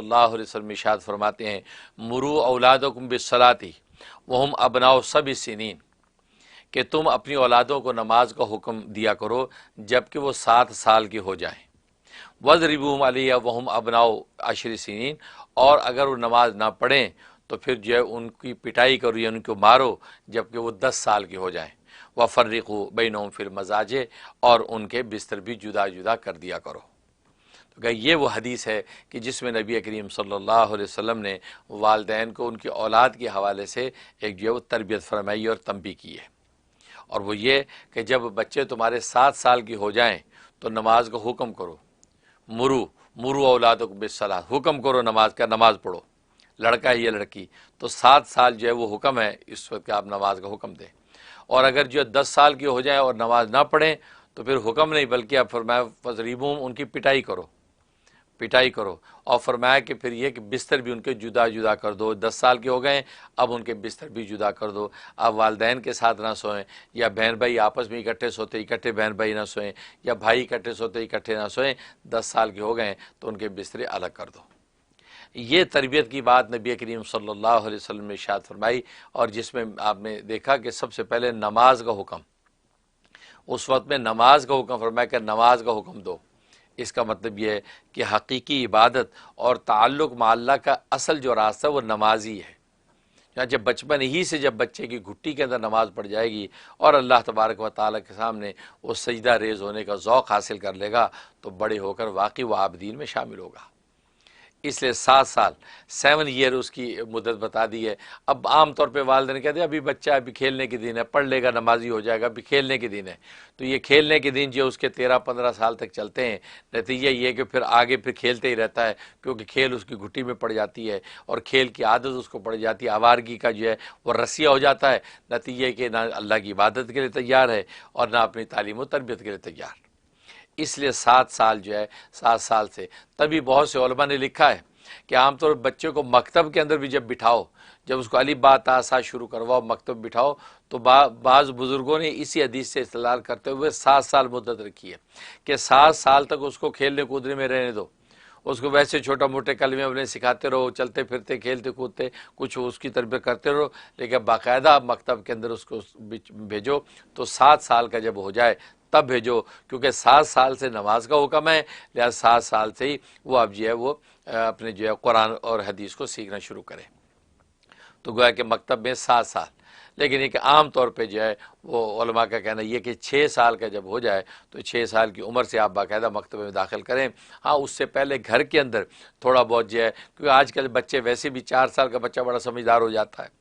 सल्लल्लाहु अलैहि वसल्लम इरशाद फरमाते हैं, मुरू औलादकुम बिस्सलाती वहुम अबनाउ सब'i सिनीन, कि तुम अपनी औलादों को नमाज का हुक्म दिया करो जबकि वो 7 साल की हो जाएं। वज़रिबूहुम अलैहा वहुम अबनाउ अशरि सिनीन, और अगर वो नमाज ना पढ़ें तो फिर जो है उनकी पिटाई करो या उनको मारो जबकि वो 10 साल के हो जाएं। वफ़र्रिक़ू बैनहुम फ़िल मज़ाजिअ, और उनके बिस्तर भी जुदा जुदा कर दिया करो। तो क्या ये वो हदीस है कि जिसमें नबी करीम सल्लल्लाहु अलैहि वसल्लम ने वालिदैन को उनकी औलाद के हवाले से एक जो है वो तरबियत फरमाई और तंबीह की है। और वो ये कि जब बच्चे तुम्हारे 7 साल की हो जाएं तो नमाज का हुक्म करो। मुरू मुरू औलादकुम बिस्सलाह, हुक्म करो नमाज का, नमाज पढ़ो, लड़का है या लड़की, तो 7 साल जो है वो हुक्म है इस वक्त आप नमाज का हुक्म दें। और अगर जो 10 साल की हो जाए और नमाज ना पढ़ें तो फिर हुक्म नहीं बल्कि आप फरमाया फज़रिबूहुम, उनकी पिटाई करो, पिटाई करो। और फरमाया कि फिर ये कि बिस्तर भी उनके जुदा जुदा कर दो। 10 साल के हो गए, अब उनके बिस्तर भी जुदा कर दो। अब वालिदैन के साथ ना सोएं, या बहन भाई आपस में इकट्ठे सोते इकट्ठे बहन भाई ना सोएं, या भाई इकट्ठे सोते इकट्ठे ना सोएं। 10 साल के हो गए तो उनके बिस्तरे अलग कर दो। ये तरबियत की बात नबी करीम सल्लल्लाहु अलैहि वसल्लम ने इरशाद फरमाई, और जिसमें आपने देखा कि सबसे पहले नमाज का हुक्म, उस वक्त में नमाज का हुक्म फरमाया कि नमाज का हुक्म दो। इसका मतलब यह है कि हकीकी इबादत और ताल्लुक़ मा अल्लाह का असल जो रास्ता वो नमाज ही है। या जब बचपन ही से जब बच्चे की घुट्टी के अंदर नमाज पड़ जाएगी और अल्लाह तबारक व तआला के सामने वो सजदा रेज़ होने का ज़ौक़ हासिल कर लेगा तो बड़े होकर वाकई वो आबिदीन में शामिल होगा। इसलिए 7 साल 7 ईयर उसकी मुद्दत बता दी है। अब आम तौर पे वालिदैन कहते हैं अभी बच्चा अभी खेलने के दिन है, पढ़ लेगा नमाजी हो जाएगा, अभी खेलने के दिन है। तो ये खेलने के दिन जो उसके 13-15 साल तक चलते हैं, नतीजा ये कि फिर आगे फिर खेलते ही रहता है, क्योंकि खेल उसकी घुट्टी में पड़ जाती है और खेल की आदत उसको पड़ जाती है। आवारगी का जो है वो रस्सिया हो जाता है। नतीजा कि ना अल्लाह की इबादत के लिए तैयार है और ना अपनी तालीम व तरबियत के लिए तैयार। इसलिए 7 साल जो है, 7 साल से, तभी बहुत से उलमा ने लिखा है कि आमतौर पर बच्चे को मकतब के अंदर भी जब बिठाओ, जब उसको अली बा ता सा शुरू करवाओ, मकतब बिठाओ, तो बाज़ बुज़ुर्गों ने इसी हदीस से इस्तेलाल करते हुए 7 साल मुद्दत रखी है कि 7 साल तक उसको खेलने कूदने में रहने दो। उसको वैसे छोटा मोटे कलमे अपने सिखाते रहो, चलते फिरते खेलते कूदते कुछ उसकी तरबियत करते रहो, लेकिन बाकायदा मकतब के अंदर उसको भेजो तो 7 साल का जब हो जाए तब भेजो, क्योंकि 7 साल से नमाज का हुक्म है। लिहाजा 7 साल से ही वो अब जो है वो अपने जो है कुरान और हदीस को सीखना शुरू करें। तो गोया कि मकतब में 7 साल, लेकिन एक आम तौर पे जो है वो उलमा का कहना ये कि 6 साल का जब हो जाए तो 6 साल की उम्र से आप बाकायदा मकतबे में दाखिल करें। हाँ, उससे पहले घर के अंदर थोड़ा बहुत जो है, क्योंकि आजकल बच्चे वैसे भी 4 साल का बच्चा बड़ा समझदार हो जाता है,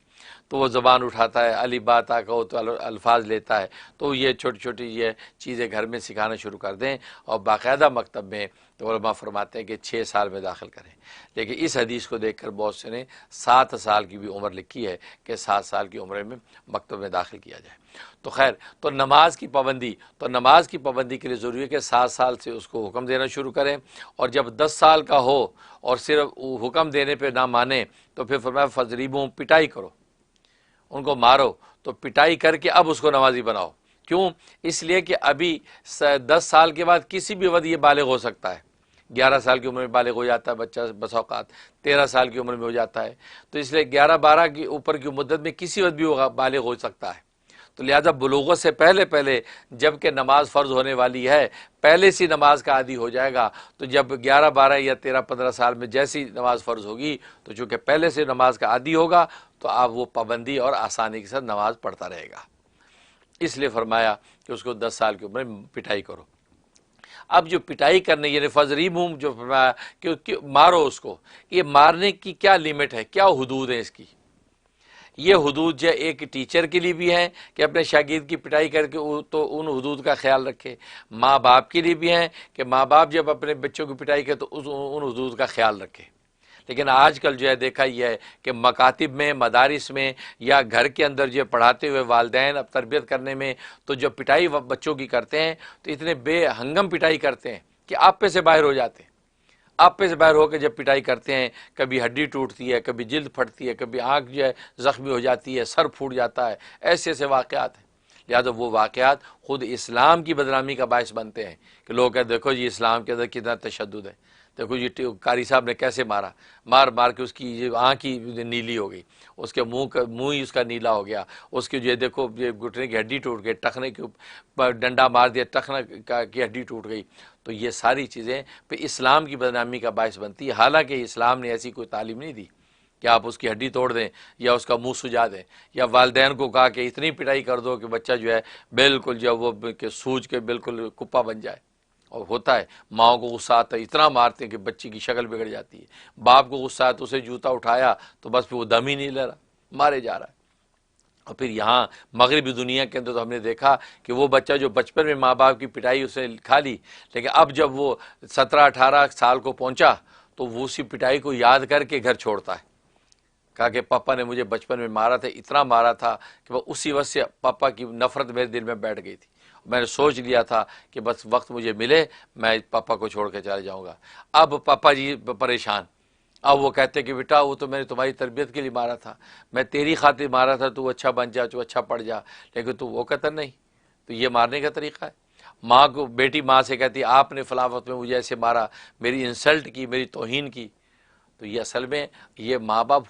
तो वो ज़बान उठाता है, अली बा ता कहो तो अल्फाज लेता है। तो ये छोटी छोटी ये चीज़ें घर में सिखाना शुरू कर दें और बाकायदा मकतब में, तो उलमा फरमाते हैं कि 6 साल में दाखिल करें। लेकिन इस हदीस को देखकर बहुत से ने 7 साल की भी उम्र लिखी है कि 7 साल की उम्र में मकतब में दाखिल किया जाए। तो खैर, तो नमाज की पाबंदी, तो नमाज की पाबंदी के लिए ज़रूरी है कि 7 साल से उसको हुक्म देना शुरू करें, और जब 10 साल का हो और सिर्फ हुक्म देने पर ना माने तो फिर फरमाया फज़रिबूहुम, पिटाई करो, उनको मारो। तो पिटाई करके अब उसको नमाजी बनाओ। क्यों? इसलिए कि अभी 10 साल के बाद किसी भी वक्त ये बालिग हो सकता है। 11 साल की उम्र में बालिग हो जाता है बच्चा, बस औक़ात 13 साल की उम्र में हो जाता है। तो इसलिए 11-12 की ऊपर की मुद्दत में किसी वक्त भी बालिग हो सकता है। तो लिहाजा बुलूगत से पहले पहले, जबकि नमाज फ़र्ज़ होने वाली है, पहले से नमाज का आदी हो जाएगा। तो जब 11-12 या 13-15 साल में जैसी नमाज फ़र्ज़ होगी, तो चूँकि पहले से नमाज का आदी होगा तो आप वो पाबंदी और आसानी के साथ नमाज पढ़ता रहेगा। इसलिए फरमाया कि उसको 10 साल की उम्र में पिटाई करो। अब जो पिटाई करने यानी फज़रिबूहुम जो फरमाया कि मारो उसको, ये मारने की क्या लिमिट है, क्या हुदूद है इसकी? ये हुदूद जो एक टीचर के लिए भी हैं कि अपने शागिर्द की पिटाई करके तो उन हुदूद का ख्याल रखे, माँ बाप के लिए भी हैं कि माँ बाप जब अपने बच्चों की पिटाई करे तो उन हुदूद का ख्याल रखे। लेकिन आजकल जो है देखा यह है कि मकातिब में, मदारिस में या घर के अंदर जो पढ़ाते हुए वालिदैन अब तरबियत करने में, तो जो पिटाई बच्चों की करते हैं तो इतने बेहंगम पिटाई करते हैं कि आप पे से बाहर हो जाते हैं। आप पे से बाहर होकर जब पिटाई करते हैं, कभी हड्डी टूटती है, कभी जिल्द फटती है, कभी आँख जो है ज़ख्मी हो जाती है, सर फूट जाता है, ऐसे ऐसे वाक़यात हैं। लिहाजा वो वाक़यात ख़ुद इस्लाम की बदनामी का बायस बनते हैं कि लोग कहते देखो जी इस्लाम के अंदर कितना तशद्दुद है। देखो ये कारी साहब ने कैसे मारा, मार मार के उसकी ये आँख ही नीली हो गई, उसके मुंह ही उसका नीला हो गया, उसके ये देखो ये घुटने की हड्डी टूट गई, टखने के ऊपर डंडा मार दिया, टखना की हड्डी टूट गई। तो ये सारी चीज़ें फिर इस्लाम की बदनामी का बायस बनती है। हालांकि इस्लाम ने ऐसी कोई तालीम नहीं दी कि आप उसकी हड्डी तोड़ दें या उसका मुंह सुजा दें, या वालिदैन को कहा कि इतनी पिटाई कर दो कि बच्चा जो है बिल्कुल जो वो सूज के बिल्कुल कुप्पा बन जाए। और होता है, माओ को गुस्सा आता है, इतना मारते हैं कि बच्ची की शक्ल बिगड़ जाती है। बाप को गुस्सा है तो उसे जूता उठाया तो बस फिर वो दम ही नहीं ले रहा, मारे जा रहा है। और फिर यहाँ मगरबी दुनिया के अंदर तो हमने देखा कि वो बच्चा जो बचपन में माँ बाप की पिटाई उसने खा ली, लेकिन अब जब वो 17-18 साल को पहुँचा तो वो उसी पिटाई को याद करके घर छोड़ता है। कहा कि पापा ने मुझे बचपन में मारा था, इतना मारा था कि वह उसी वक्त से पापा की नफरत मेरे दिल में बैठ गई थी। मैंने सोच लिया था कि बस वक्त मुझे मिले मैं पापा को छोड़ के चला जाऊँगा। अब पापा जी परेशान, अब वो कहते कि बेटा वो तो मैंने तुम्हारी तरबियत के लिए मारा था, मैं तेरी खातिर मारा था, तू अच्छा बन जा, तू अच्छा पढ़ जा, लेकिन तू वो कहता नहीं। तो ये मारने का तरीका है। माँ को बेटी माँ से कहती आपने फलां वक्त में मुझे ऐसे मारा, मेरी इंसल्ट की, मेरी तौहीन की। तो ये असल में ये माँ बाप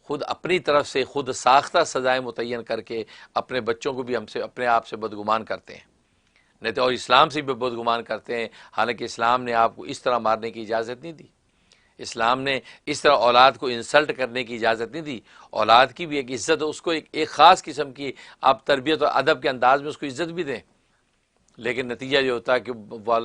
खुद अपनी तरफ से खुद साख्ता सज़ाएँ मुतय्यन करके अपने बच्चों को भी हमसे अपने आप से बदगुमान करते हैं, नहीं तो और इस्लाम से भी बदगुमान करते हैं। हालांकि इस्लाम ने आपको इस तरह मारने की इजाज़त नहीं दी, इस्लाम ने इस तरह औलाद को इंसल्ट करने की इजाज़त नहीं दी। औलाद की भी एक इज़्ज़त, उसको एक ख़ास किस्म की आप तरबियत और अदब के अंदाज में उसको इज़्ज़त भी दें। लेकिन नतीजा ये होता है कि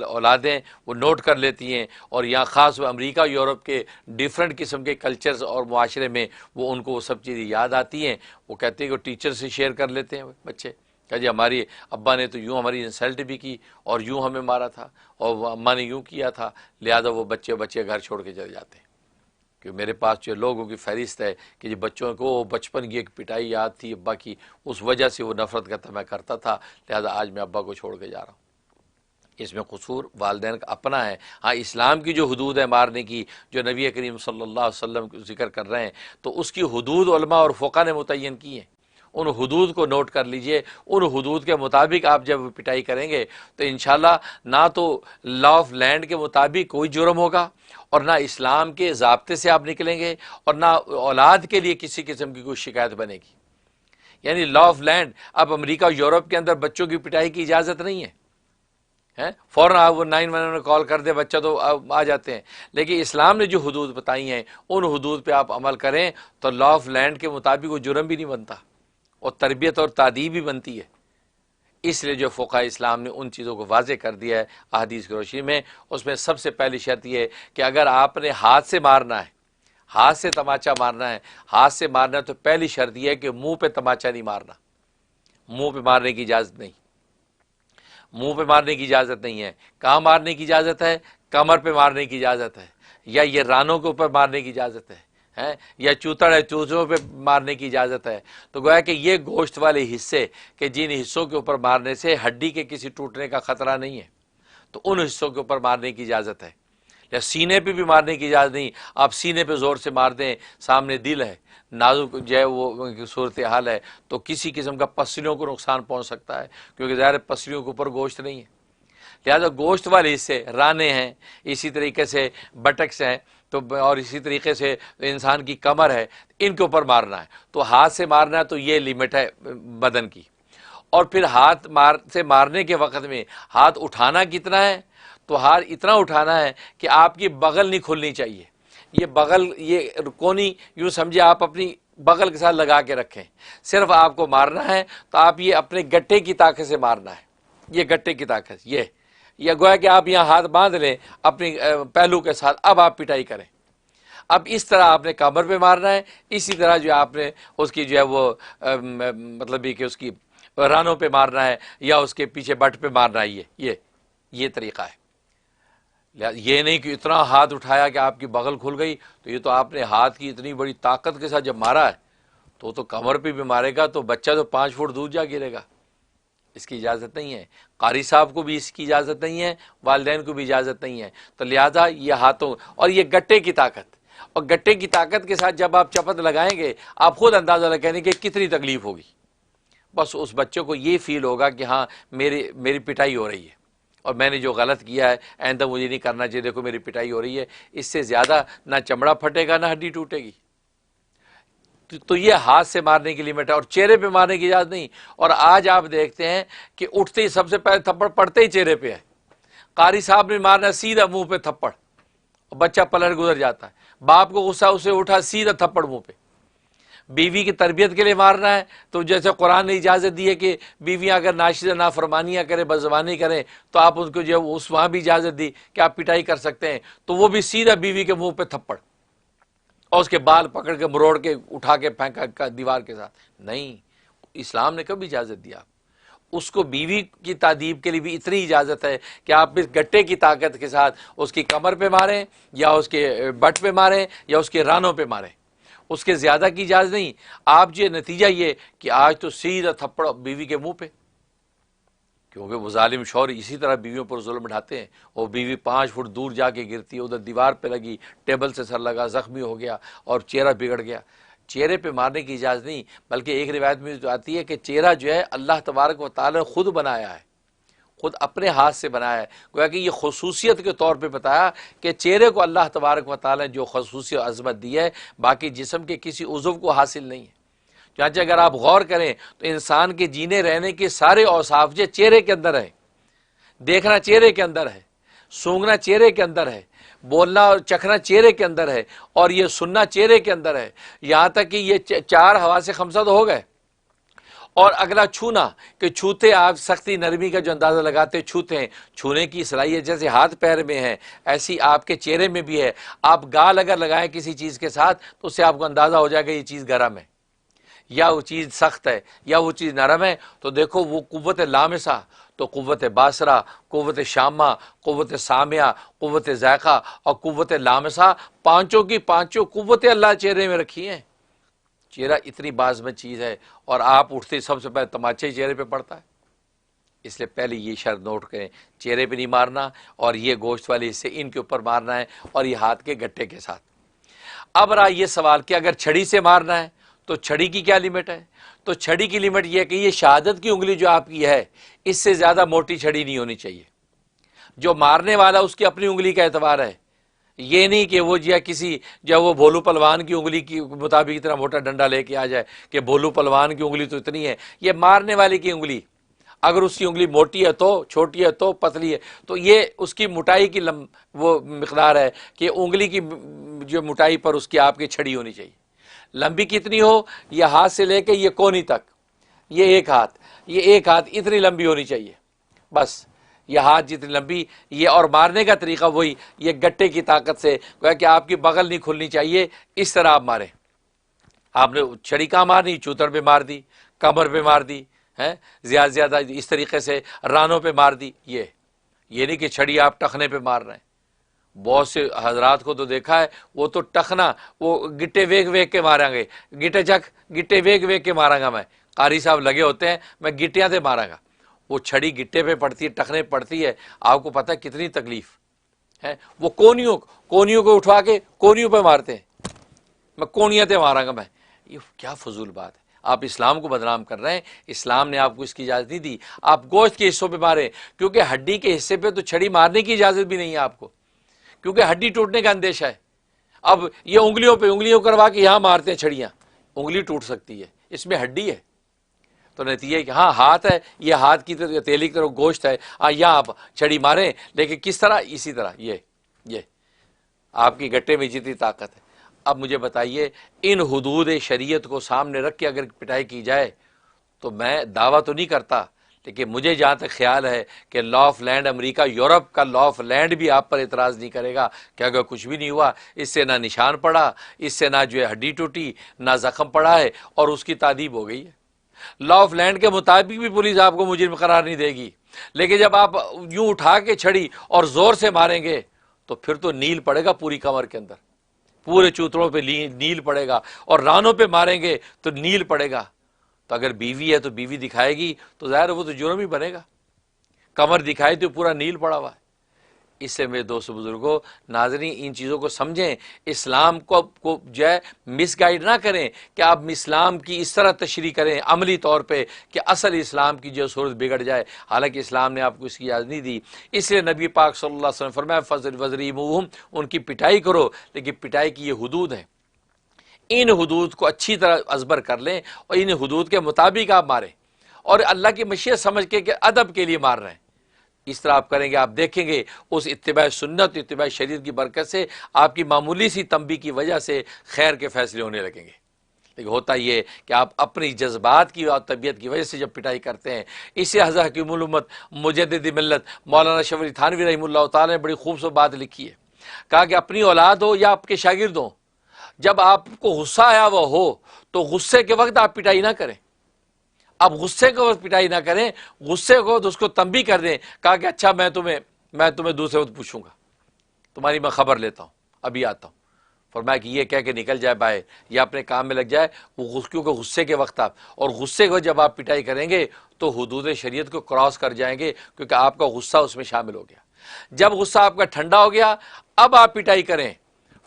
औलादें वो नोट कर लेती हैं, और यहाँ ख़ास अमेरिका यूरोप के डिफरेंट किस्म के कल्चर्स और मुआशरे में वो उनको वो सब चीज़ें याद आती हैं। वो कहते हैं कि टीचर से शेयर कर लेते हैं बच्चे, कहा जी हमारी अब्बा ने तो यूँ हमारी इंसल्ट भी की और यूँ हमें मारा था और अम्मा ने यूँ किया था, लिहाजा वो बच्चे घर छोड़ के चले जाते हैं। कि मेरे पास जो लोगों की फहरिस्त है कि जो बच्चों को बचपन की एक पिटाई याद थी अब्बा की, उस वजह से वो नफ़रत करता मैं करता था, लिहाजा आज मैं अब्बा को छोड़ के जा रहा हूँ। इसमें कसूर वालिदैन का अपना है। हाँ, इस्लाम की जो हदूद है मारने की, जो नबी करीम सल्लल्लाहु अलैहि वसल्लम जिक्र कर रहे हैं, तो उसकी हदूद उलमा और फ़ुक़हा ने मुतय्यन की हैं। उन हदूद को नोट कर लीजिए, उन हदूद के मुताबिक आप जब पिटाई करेंगे तो इंशाल्लाह ना तो लॉ ऑफ लैंड के मुताबिक कोई जुर्म होगा, और ना इस्लाम के ज़ाब्ते से आप निकलेंगे, और ना औलाद के लिए किसी किस्म की कोई शिकायत बनेगी। यानी लॉ ऑफ लैंड, अब अमेरिका यूरोप के अंदर बच्चों की पिटाई की इजाज़त नहीं है, फ़ौरन आप वो 911 में कॉल कर दे बच्चा तो आ जाते हैं। लेकिन इस्लाम ने जो हदूद बताई हैं उन हदूद पे आप अमल करें तो लॉ ऑफ लैंड के मुताबिक वो जुर्म भी नहीं बनता और तरबियत और तादीब भी बनती है। इसलिए जो फ़ुक़हा इस्लाम ने उन चीज़ों को वाज़े कर दिया है अहादीस की रोशनी में, उसमें सबसे पहली शर्त यह है कि अगर आपने हाथ से मारना है, हाथ से तमाचा मारना है, हाथ से मारना है, तो पहली शर्त यह है कि मुंह पे तमाचा नहीं मारना। मुंह पे मारने की इजाज़त नहीं, मुंह पे मारने की इजाज़त नहीं है। कहाँ मारने की इजाज़त है? कमर पे मारने की इजाज़त है, या ये रानों के ऊपर मारने की इजाज़त है, या चूतड़ है चूजों पे मारने की इजाज़त है। तो गोया कि ये गोश्त वाले हिस्से के जिन हिस्सों के ऊपर मारने से हड्डी के किसी टूटने का ख़तरा नहीं है, तो उन हिस्सों के ऊपर मारने की इजाज़त है। या सीने पे भी मारने की इजाज़त नहीं, आप सीने पे ज़ोर से मार दें, सामने दिल है, नाजुक जो है वो सूरत हाल है, तो किसी किस्म का पसलियों को नुकसान पहुँच सकता है, क्योंकि ज़ाहिर पसलियों के ऊपर गोश्त नहीं है। लिहाजा गोश्त वाले हिस्से राने हैं, इसी तरीके से बटक्स हैं, तो और इसी तरीके से इंसान की कमर है, इनके ऊपर मारना है। तो हाथ से मारना है तो ये लिमिट है बदन की। और फिर हाथ से मारने के वक़्त में हाथ उठाना कितना है? तो हाथ इतना उठाना है कि आपकी बगल नहीं खुलनी चाहिए। ये बगल, ये कोनी यूँ समझिए आप अपनी बगल के साथ लगा के रखें। सिर्फ आपको मारना है तो आप ये अपने गट्टे की ताकत से मारना है, ये गट्टे की ताकत, ये या गोया कि आप यहाँ हाथ बांध लें अपनी पहलू के साथ, अब आप पिटाई करें। अब इस तरह आपने कमर पे मारना है, इसी तरह जो आपने उसकी जो है वो मतलब ये कि उसकी रानों पे मारना है या उसके पीछे बट पे मारना है। ये तरीका है। ये नहीं कि इतना हाथ उठाया कि आपकी बगल खुल गई, तो ये तो आपने हाथ की इतनी बड़ी ताकत के साथ जब मारा है तो कमर पे भी मारेगा तो बच्चा तो 5 फुट दूर जा गिरेगा। इसकी इजाज़त नहीं है। कारी साहब को भी इसकी इजाज़त नहीं है, वालिदैन को भी इजाज़त नहीं है। तो लिहाजा ये हाथों और ये गट्टे की ताकत, और गट्टे की ताकत के साथ जब आप चपत लगाएंगे आप खुद अंदाज़ा लगाएंगे कि कितनी तकलीफ़ होगी। बस उस बच्चे को ये फील होगा कि हाँ मेरी पिटाई हो रही है। और मैंने जो गलत किया है आइंदा मुझे नहीं करना चाहिए, देखो मेरी पिटाई हो रही है, इससे ज़्यादा ना चमड़ा फटेगा ना हड्डी टूटेगी। तो ये हाथ से मारने की लिमिट है और चेहरे पे मारने की इजाज़त नहीं। और आज आप देखते हैं कि उठते ही सबसे पहले थप्पड़ पड़ते ही चेहरे पे है। कारी साहब ने मारना सीधा मुंह पे थप्पड़, बच्चा पलट गुजर जाता है। बाप को गुस्सा उसे उठा, सीधा थप्पड़ मुंह पे। बीवी की तरबियत के लिए मारना है तो जैसे कुरान ने इजाज़त दी है कि बीवियां अगर नाशिदा नाफरमानियाँ करें, बदज़बानी करें, तो आप उनको जो उस वहाँ भी इजाज़त दी कि आप पिटाई कर सकते हैं, तो वो भी सीधा बीवी के मुंह पे थप्पड़ और उसके बाल पकड़ के मरोड़ के उठा के फेंका दीवार के साथ। नहीं, इस्लाम ने कभी इजाज़त दिया? उसको बीवी की तादीब के लिए भी इतनी इजाज़त है कि आप इस गट्टे की ताकत के साथ उसकी कमर पे मारें या उसके बट पे मारें या उसके रानों पे मारें, उसके ज़्यादा की इजाज़त नहीं। आप जो नतीजा ये कि आज तो सीधा थप्पड़ बीवी के मुंह पे, क्योंकि वो जालिम शौहर इसी तरह बीवियों पर जुल्म ढाते हैं। और बीवी 5 फुट दूर जाके गिरती है, उधर दीवार पे लगी, टेबल से सर लगा, ज़ख्मी हो गया और चेहरा बिगड़ गया। चेहरे पे मारने की इजाज़त नहीं, बल्कि एक रिवायत में जो आती है कि चेहरा जो है अल्लाह तबारक व तआला ने खुद बनाया है, खुद अपने हाथ से बनाया है। गोया कि ये खसूसियत के तौर पे बताया कि चेहरे को अल्लाह तबारक व तआला ने जो खसूसियत अज़मत दी है, बाकी जिस्म के किसी उज़्व को हासिल नहीं है। चाचा अगर आप गौर करें तो इंसान के जीने रहने के सारे औसाफ जो चेहरे के अंदर है। देखना चेहरे के अंदर है, सूंघना चेहरे के अंदर है, बोलना और चखना चेहरे के अंदर है, और ये सुनना चेहरे के अंदर है। यहाँ तक कि ये 4 हवा से खमसा तो हो गए। और अगला छूना, कि छूते आप सख्ती नरमी का जो अंदाज़ा लगाते छूते हैं, छूने की सलाहियत जैसे हाथ पैर में है ऐसी आपके चेहरे में भी है। आप गाल अगर लगाएं किसी चीज़ के साथ तो उससे आपको अंदाज़ा हो जाएगा ये चीज़ गर्म है या वो चीज़ सख्त है या वो चीज़ नरम है। तो देखो वो कुव्वत लामिसा, तो कुव्वत बासरा, कुव्वत शामा, कुव्वत सामिया, कुव्वत ज़ायक़ा और कुव्वत लामिसा, पांचों की पांचों कुव्वतें अल्लाह चेहरे में रखी हैं। चेहरा इतनी बाज़मत चीज़ है और आप उठते सबसे पहले तमाचे ही चेहरे पे पड़ता है। इसलिए पहले ये शर्त नोट करें, चेहरे पे नहीं मारना और ये गोश्त वाले हिस्से इनके ऊपर मारना है और ये हाथ के गट्टे के साथ। अब रहा ये सवाल कि अगर छड़ी से मारना है तो छड़ी की क्या लिमिट है? तो छड़ी की लिमिट यह है कि ये शहादत की उंगली जो आपकी है इससे ज़्यादा मोटी छड़ी नहीं होनी चाहिए। जो मारने वाला उसकी अपनी उंगली का एतबार है, ये नहीं कि वो जो किसी जो वो भोलू पलवान की उंगली की मुताबिक इतना मोटा डंडा लेके आ जाए कि भोलू पलवान की उंगली तो इतनी है। ये मारने वाले की उंगली, अगर उसकी उंगली मोटी है तो, छोटी है तो, पतली है तो, ये उसकी मोटाई की वो मिकदार है कि उंगली की जो मोटाई पर उसकी आपकी छड़ी होनी चाहिए। लंबी कितनी हो? ये हाथ से लेके ये कोनी तक, ये एक हाथ इतनी लंबी होनी चाहिए बस। ये हाथ जितनी लंबी ये, और मारने का तरीका वही, ये गट्टे की ताकत से, कि आपकी बगल नहीं खुलनी चाहिए, इस तरह आप मारें। आपने छड़ी कहाँ मारनी? चूतर पे मार दी, कमर पे मार दी है, ज़्यादा से ज़्यादा इस तरीके से रानों पे मार दी। ये नहीं कि छड़ी आप टखने पे मार रहे हैं। बहुत से हजरात को तो देखा है वो तो टखना, वो गिट्टे वेग वेग के मारेंगे, गिट्टे चक गिट्टे वेग वेग के मारांगा मैं। कारी साहब लगे होते हैं, मैं गिट्टियाँ से मारांगा। वो छड़ी गिट्टे पे पड़ती है, टखने पड़ती है, आपको पता है कितनी तकलीफ है। वो कोनियों को उठवा के कोनियों पे मारते हैं, मैं कोनियाँ से मारांगा मैं। ये क्या फजूल बात है, आप इस्लाम को बदनाम कर रहे हैं। इस्लाम ने आपको इसकी इजाज़त नहीं दी। आप गोश्त के हिस्सों पे मारें, क्योंकि हड्डी के हिस्से पे तो छड़ी मारने की इजाज़त भी नहीं है आपको, क्योंकि हड्डी टूटने का अंदेशा है। अब ये उंगलियों करवा के यहाँ मारते हैं छड़ियाँ, उंगली टूट सकती है, इसमें हड्डी है। तो नतीजा है कि हाँ हाथ है, ये हाथ की तरह तेली की तरह गोश्त है, हाँ यहाँ आप छड़ी मारें, लेकिन किस तरह? इसी तरह ये आपकी गट्टे में जितनी ताकत है। अब मुझे बताइए, इन हुदूद शरीयत को सामने रख के अगर पिटाई की जाए तो मैं दावा तो नहीं करता, लेकिन मुझे जहाँ तक ख्याल है कि law of land America, Europe का लॉ ऑफ लैंड भी आप पर इतराज़ नहीं करेगा कि अगर कुछ भी नहीं हुआ, इससे ना निशान पड़ा, इससे ना जो है हड्डी टूटी, ना ज़ख्म पड़ा है और उसकी तादीब हो गई है। लॉ ऑफ लैंड के मुताबिक भी पुलिस आपको मुजरिम करार नहीं देगी, लेकिन जब आप यूं उठा के छड़ी और जोर से मारेंगे तो फिर तो नील पड़ेगा पूरी कमर के अंदर, पूरे चूतड़ों पे नील पड़ेगा, और रानों पे मारेंगे तो नील पड़ेगा। तो अगर बीवी है तो बीवी दिखाएगी तो ज़ाहिर वो तो जुर्म ही बनेगा। कमर दिखाई तो पूरा नील पड़ा हुआ है। इसलिए मेरे दोस्तों बुजुर्गों नाज़रीन इन चीज़ों को समझें, इस्लाम को जो है मिसगाइड ना करें कि आप इस्लाम की इस तरह तशरीह करें अमली तौर पे कि असल इस्लाम की जो सूरत बिगड़ जाए, हालांकि इस्लाम ने आपको इसकी इजाज़त नहीं दी। इसलिए नबी पाक सल्लल्लाहु अलैहि वसल्लम फरमाया फजर वज़रीमुहुम, उनकी पिटाई करो, लेकिन पिटाई की ये हुदूद है, इन हुदूद को अच्छी तरह अजबर कर लें और इन हुदूद के मुताबिक आप मारें और अल्लाह की मशीयत समझ के अदब के लिए मार रहे हैं। इस तरह आप करेंगे, आप देखेंगे उस इत्तिबा सुन्नत इत्तिबा शरीयत की बरकत से आपकी मामूली सी तंबी की वजह से खैर के फैसले होने लगेंगे। लेकिन होता ये कि आप अपनी जज्बात की और तबीयत की वजह से जब पिटाई करते हैं। इसे हज़रत हकीमुल उम्मत मुजद्दिद मिल्लत मौलाना शफ़ी अली थानवी रहमतुल्लाह तआला ने बड़ी खूबसूरत बात लिखी है। कहा कि अपनी औलाद हो या आपके शागिर्द हो, जब आपको गुस्सा आया हुआ हो तो गुस्से के वक्त आप पिटाई ना करें। अब गुस्से को पिटाई ना करें, गुस्से को तो उसको तंबी कर दें। कहा कि अच्छा मैं तुम्हें दूसरे वक्त पूछूंगा, तुम्हारी मैं खबर लेता हूँ, अभी आता हूँ। फरमाया कि ये कह के निकल जाए बाहर या अपने काम में लग जाए, वो क्योंकि गुस्से के वक्त आप, और गुस्से को जब आप पिटाई करेंगे तो हुदूद शरीयत को क्रॉस कर जाएंगे, क्योंकि आपका गुस्सा उसमें शामिल हो गया। जब गुस्सा आपका ठंडा हो गया अब आप पिटाई करें।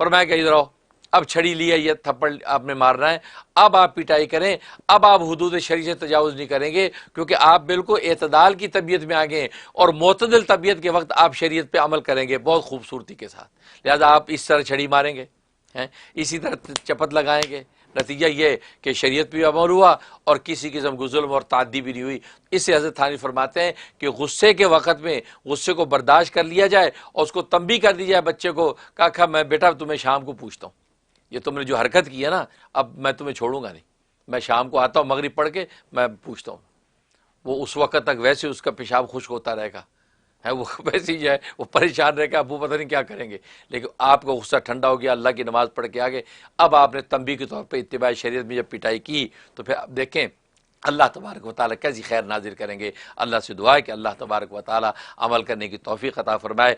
फरमाया कि इधर आओ, अब छड़ी लिया, ये थप्पड़ आपने मारना है, अब आप पिटाई करें। अब आप हुदूद शरीयत से तजावुज़ नहीं करेंगे, क्योंकि आप बिल्कुल एतदाल की तबीयत में आ गए और मोतदिल तबीयत के वक्त आप शरीयत पे अमल करेंगे बहुत खूबसूरती के साथ। लिहाजा आप इस तरह छड़ी मारेंगे हैं, इसी तरह चपत लगाएंगे। नतीजा ये कि शरीयत भी अमल हुआ और किसी किस्म की जुल्म और ताद्दी भी नहीं हुई। इससे हज़रत थानी फरमाते हैं कि गुस्से के वक़्त में गुस्से को बर्दाश्त कर लिया जाए और उसको तंबी कर दी जाए बच्चे को। कहा मैं बेटा तुम्हें शाम को पूछता हूँ, ये तुमने जो हरकत की है ना, अब मैं तुम्हें छोड़ूंगा नहीं, मैं शाम को आता हूँ मगरिब पढ़ के मैं पूछता हूँ। वो उस वक़्त तक वैसे उसका पेशाब खुश्क होता रहेगा है, वो वैसे ही जो है वो परेशान रहेगा, अब वो पता नहीं क्या करेंगे। लेकिन आपका गुस्सा ठंडा हो गया, अल्लाह की नमाज़ पढ़ के आगे, अब आपने तंबी के तौर पे इत्तिबा शरीयत में जब पिटाई की तो फिर आप देखें अल्लाह तबारक व तआला कैसी खैर नाजिर करेंगे। अल्लाह से दुआ है कि अल्लाह तबारक व तआला अमल करने की तौफीक अता फरमाए।